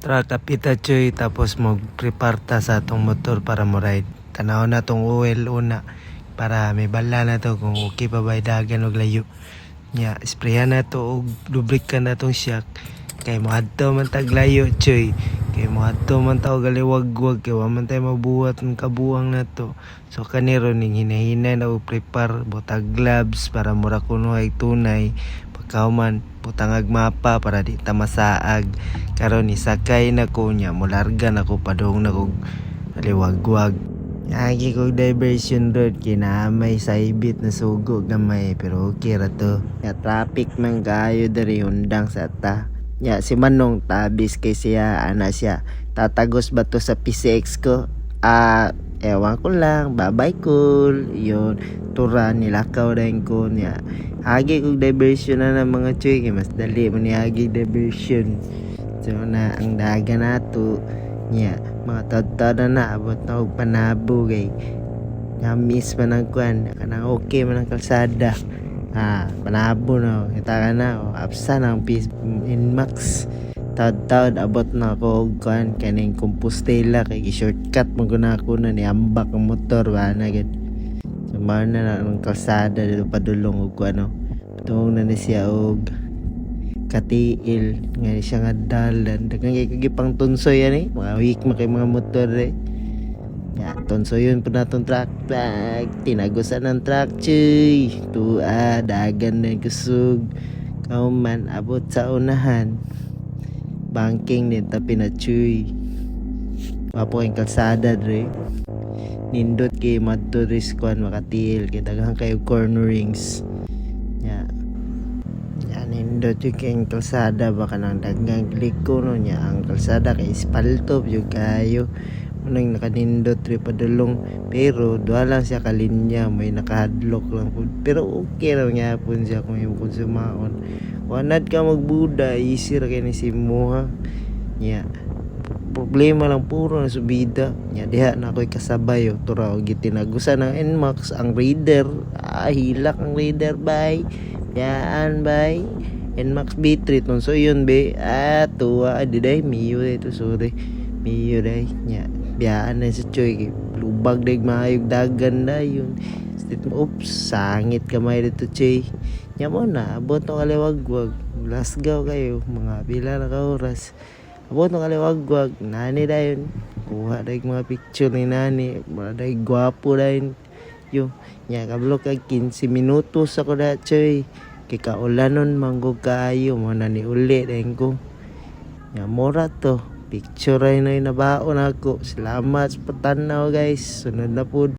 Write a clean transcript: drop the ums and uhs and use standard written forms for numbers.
Tara kapita choy tapos mag-prepare ta sa atong motor para mo ride. Tanaw na tong oil una para may bala na to kung okay pa ba dagan og layo. Nya sprayan na to og lubrikan na tong shock. Kay mo adto man tag layo choy. Kay mo adto man ta og galiwag-wag kay wa man tay mabuhat ng kabuang na to. So kaniro ning hinahinay na og prepare butag gloves para mura kuno ay tunay. Pagkauman butangag mapa para di ta masaag. Karon isakay na ko nya mularga na ko padung na kog liwag-wag. Agi kog diversion road kinamay sa ibit na sugo gamay pero okay ra to. Ya traffic man kayo diri undang sa ta. Ya si Manong tabis kay siya ana siya. Tatagos ba to sa PCX ko? Ewan ko lang. Bye-bye cool. Yun. Tura nilakaw rin ko niya. Agi kog diversion na ng mga choy kay mas dali man ni agi diversion. So na ang daga na to niya mga tadtada na abot na og panabo kay namis man ang kuan kanang okay man ang kalsada panabo na kita ka na apsa na ang Inmax tad abot na ako og kuan kaning Compostela kay shortcut mo guna ako na niambak ang motor ba na gid so man na ang kalsada dito padulong og kuan tungong na ni siya og katiil nga siya nga dalan dagang kagipang tunsoy yan mga week makay mga motor ya tunsoyon po natong truck bag tinagusan ng truck chuy dagan na kusog kauman abot sa unahan banking din tapi na chuy mapo ang kalsada dre nindot kay madto riskuan makatiil kay daghang kayo cornerings ya nindot yung kayong kalsada baka nang dagang liko no niya ang kalsada kay espalto yung kayo unang nakanindot rin padulong pero doa lang siya kalinya may nakahadlock lang po pero okay lang nga po siya kung yung konsumaon wanad ka magbuda easy ra kay ni simuha niya problema lang puro na subida niya diha na ako'y kasabay tura og gitinagusan ng Nmax ang Raider hilak ang Raider bye yaan bay Nmax B3 so yun be tuwa di day miyo ito sorry miyo day nya biyaan na sa choy lubag day maayog dagan na yun oops sangit kamay dito choy nya mo na abot ng kaliwagwag lasgaw kayo mga pila na ka oras abot ng kaliwagwag nani dayon kuha day mga picture ni nani mga day gwapo dayon yo nya kablo kag 15 minutos ako da choy kay kaulanon manggog kaayo mo na ni uli dayon ko nya mora to picture ay na nabaon ako salamat sa patanaw guys sunod na po